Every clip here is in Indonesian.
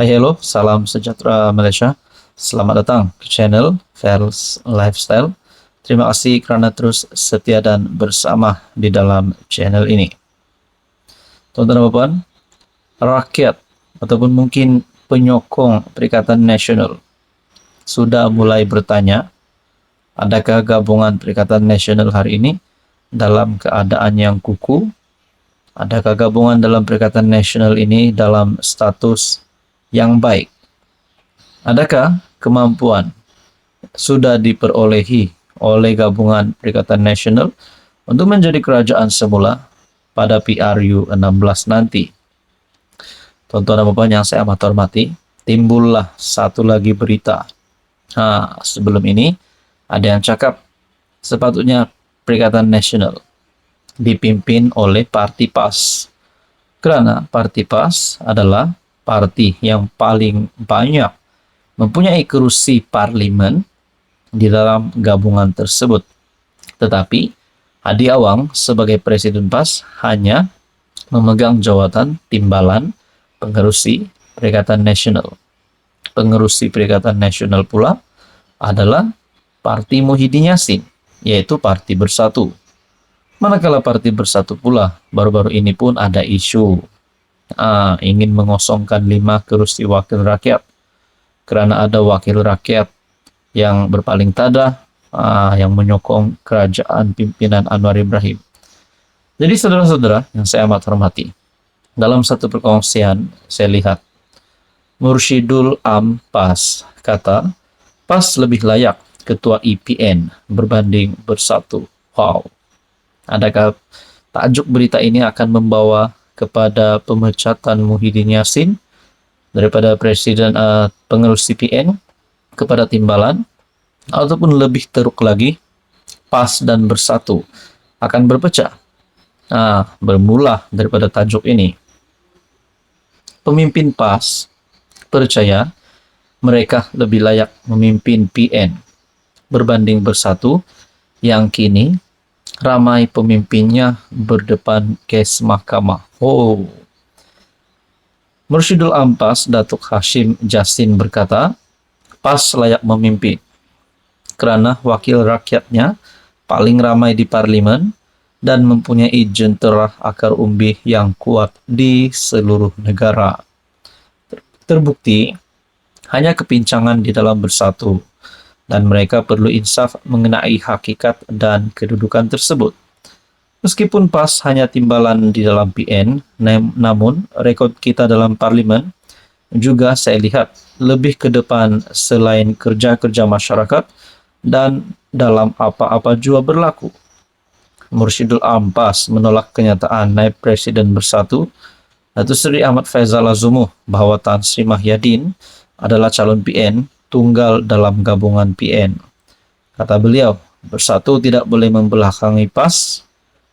Hai hello, salam sejahtera Malaysia. Selamat datang ke channel Fels Lifestyle. Terima kasih karena terus setia dan bersama di dalam channel ini. Tuan-tuan dan puan, rakyat ataupun mungkin penyokong Perikatan Nasional sudah mulai bertanya, adakah gabungan Perikatan Nasional hari ini dalam keadaan yang kukuh? Adakah gabungan dalam Perikatan Nasional ini dalam status yang baik? Adakah kemampuan sudah diperolehi oleh gabungan Perikatan Nasional untuk menjadi kerajaan semula pada PRU 16 nanti? Tuan-tuan dan puan yang saya amat hormati, timbullah satu lagi berita. Sebelum ini ada yang cakap sepatutnya Perikatan Nasional dipimpin oleh Parti PAS. Kerana Parti PAS adalah parti yang paling banyak mempunyai kerusi parlimen di dalam gabungan tersebut. Tetapi Hadi Awang sebagai Presiden PAS hanya memegang jawatan timbalan pengerusi Perikatan Nasional. Pengerusi Perikatan Nasional pula adalah Parti Muhyiddin Yassin, yaitu Parti Bersatu. Manakala Parti Bersatu pula, baru-baru ini pun ada isu ingin mengosongkan 5 kerusi wakil rakyat kerana ada wakil rakyat yang berpaling tada yang menyokong kerajaan pimpinan Anwar Ibrahim. Jadi saudara-saudara yang saya amat hormati, dalam satu perkongsian saya lihat Mursyidul Am PAS kata PAS lebih layak ketua IPN berbanding Bersatu. Wow. Adakah tajuk berita ini akan membawa kepada pemecatan Muhyiddin Yassin daripada Presiden pengurus CPN kepada timbalan, ataupun lebih teruk lagi, PAS dan Bersatu akan berpecah? Bermula daripada tajuk ini. Pemimpin PAS percaya mereka lebih layak memimpin PN berbanding Bersatu yang kini ramai pemimpinnya berdepan kes mahkamah. Mursyidul Am PAS Datuk Hashim Jassin berkata, PAS layak memimpin kerana wakil rakyatnya paling ramai di parlimen dan mempunyai jentera akar umbi yang kuat di seluruh negara. Terbukti hanya kepincangan di dalam Bersatu, dan mereka perlu insaf mengenai hakikat dan kedudukan tersebut. Meskipun PAS hanya timbalan di dalam PN, namun rekod kita dalam parlimen juga saya lihat lebih ke depan selain kerja-kerja masyarakat dan dalam apa-apa jua berlaku. Mursyidul Am PAS menolak kenyataan naib Presiden Bersatu Datuk Seri Ahmad Faizal Azumuh bahawa Tan Sri Mahyadin adalah calon PN tunggal dalam gabungan PN. Kata beliau, Bersatu tidak boleh membelakangi PAS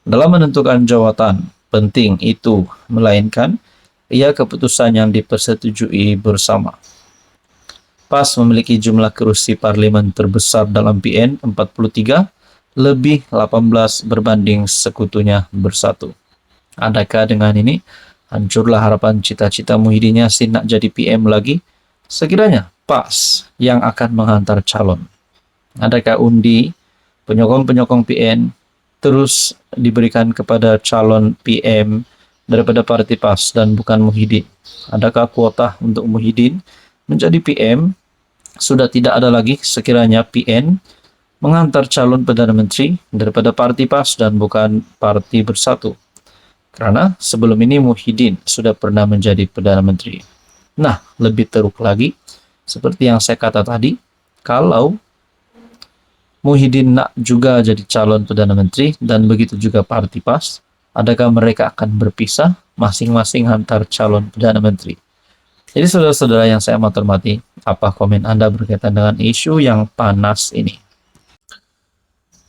dalam menentukan jawatan penting itu, melainkan ia keputusan yang dipersetujui bersama. PAS memiliki jumlah kerusi parlimen terbesar dalam PN 43, lebih 18 berbanding sekutunya Bersatu. Adakah dengan ini hancurlah harapan cita-cita Muhyiddin Yassin nak jadi PM lagi? Sekiranya PAS yang akan menghantar calon. Adakah undi penyokong-penyokong PN terus diberikan kepada calon PM daripada parti PAS dan bukan Muhyiddin? Adakah kuota untuk Muhyiddin menjadi PM sudah tidak ada lagi sekiranya PN menghantar calon Perdana Menteri daripada parti PAS dan bukan parti Bersatu? Kerana sebelum ini Muhyiddin sudah pernah menjadi Perdana Menteri. Nah, lebih teruk lagi, seperti yang saya kata tadi, kalau Muhyiddin nak juga jadi calon Perdana Menteri dan begitu juga parti PAS, adakah mereka akan berpisah masing-masing hantar calon Perdana Menteri? Jadi saudara-saudara yang saya amat hormati, apa komen Anda berkaitan dengan isu yang panas ini?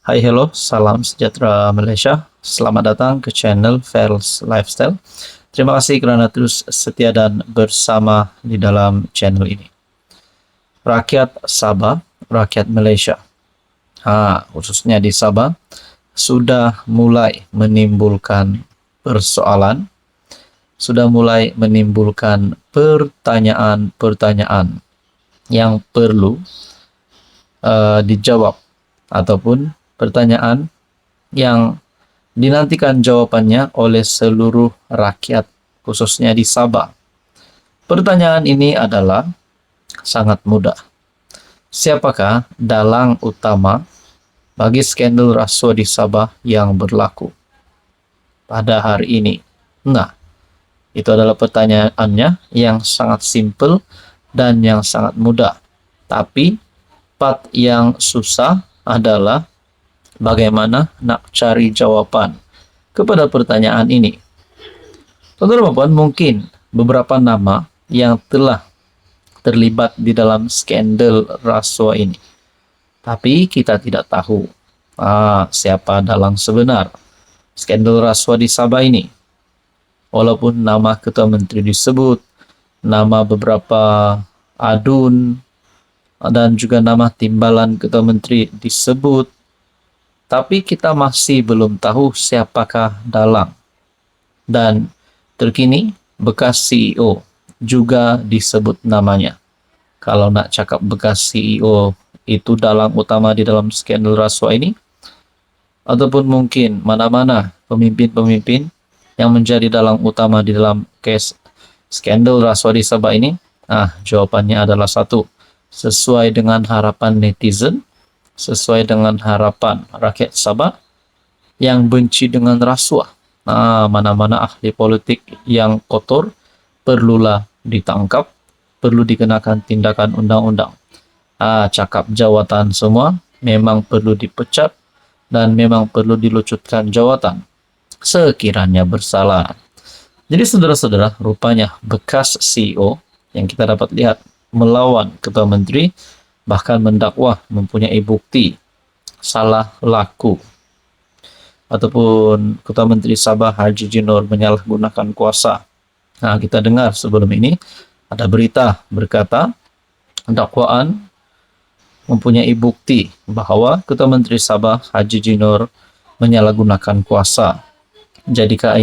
Hai hello, salam sejahtera Malaysia. Selamat datang ke channel Fels Lifestyle. Terima kasih kerana terus setia dan bersama di dalam channel ini. Rakyat Sabah, rakyat Malaysia, khususnya di Sabah, sudah mulai menimbulkan persoalan sudah mulai menimbulkan pertanyaan-pertanyaan yang perlu dijawab, ataupun pertanyaan yang dinantikan jawabannya oleh seluruh rakyat, khususnya di Sabah. Pertanyaan ini adalah sangat mudah. Siapakah dalang utama bagi skandal rasuah di Sabah yang berlaku pada hari ini? Nah, itu adalah pertanyaannya yang sangat simpel dan yang sangat mudah. Tapi part yang susah adalah bagaimana nak cari jawaban kepada pertanyaan ini. Saudara-saudara, mungkin beberapa nama yang telah terlibat di dalam skandal rasuah ini, tapi kita tidak tahu siapa dalang sebenar skandal rasuah di Sabah ini. Walaupun nama ketua menteri disebut, nama beberapa adun, dan juga nama timbalan ketua menteri disebut, tapi kita masih belum tahu siapakah dalang. Dan terkini bekas CEO juga disebut namanya. Kalau nak cakap bekas CEO itu dalang utama di dalam skandal rasuah ini, ataupun mungkin mana-mana pemimpin-pemimpin yang menjadi dalang utama di dalam case skandal rasuah di Sabah ini, jawabannya adalah satu, sesuai dengan harapan netizen, sesuai dengan harapan rakyat Sabah yang benci dengan rasuah. Mana-mana ahli politik yang kotor perlulah ditangkap, perlu dikenakan tindakan undang-undang. Cakap jawatan semua memang perlu dipecat dan memang perlu dilucutkan jawatan sekiranya bersalah. Jadi saudara-saudara, rupanya bekas CEO yang kita dapat lihat melawan ketua menteri, bahkan mendakwa mempunyai bukti salah laku, ataupun ketua menteri Sabah Haji Jinor menyalahgunakan kuasa. Kita dengar sebelum ini ada berita berkata dakwaan mempunyai bukti bahwa ketua menteri Sabah Haji Jinor menyalahgunakan kuasa. Adakah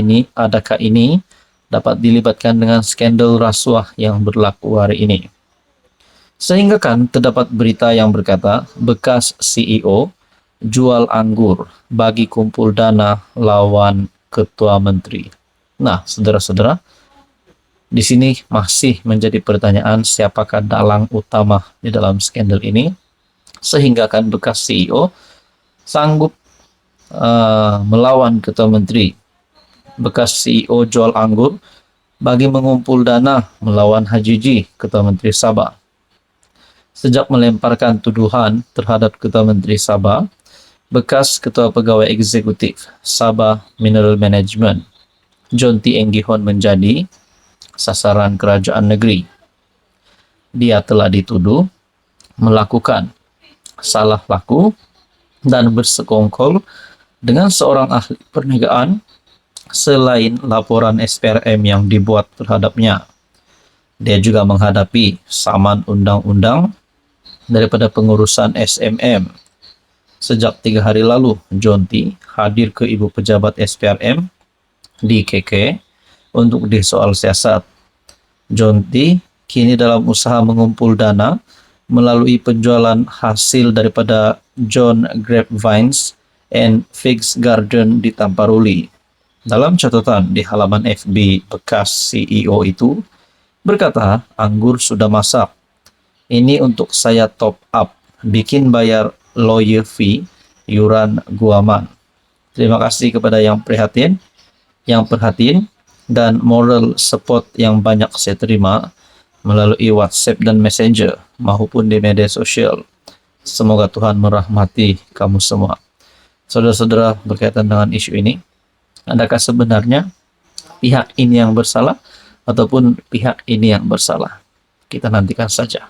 ini dapat dilibatkan dengan skandal rasuah yang berlaku hari ini? Sehingga kan terdapat berita yang berkata bekas CEO jual anggur bagi kumpul dana lawan ketua menteri. Nah, saudara-saudara, di sini masih menjadi pertanyaan siapakah dalang utama di dalam skandal ini, sehingga kan bekas CEO sanggup melawan ketua menteri. Bekas CEO jual anggur bagi mengumpul dana melawan Haji Ji, ketua menteri Sabah. Sejak melemparkan tuduhan terhadap ketua menteri Sabah, bekas ketua pegawai eksekutif Sabah Mineral Management John T. Enggihon menjadi sasaran kerajaan negeri. Dia telah dituduh melakukan salah laku dan bersekongkol dengan seorang ahli perniagaan selain laporan SPRM yang dibuat terhadapnya. Dia juga menghadapi saman undang-undang daripada pengurusan SMM. Sejak 3 hari lalu, John T. hadir ke Ibu Pejabat SPRM di KK untuk disoal siasat. John T. kini dalam usaha mengumpul dana melalui penjualan hasil daripada John Grapevines and Figs Garden di Tamparuli. Dalam catatan di halaman FB bekas CEO itu berkata, anggur sudah masak. Ini untuk saya top up, bikin bayar lawyer fee, yuran guaman. Terima kasih kepada yang prihatin, yang perhatiin, dan moral support yang banyak saya terima melalui WhatsApp dan Messenger maupun di media sosial. Semoga Tuhan merahmati kamu semua. Saudara-saudara, berkaitan dengan isu ini, adakah sebenarnya pihak ini yang bersalah ataupun pihak ini yang bersalah? Kita nantikan saja.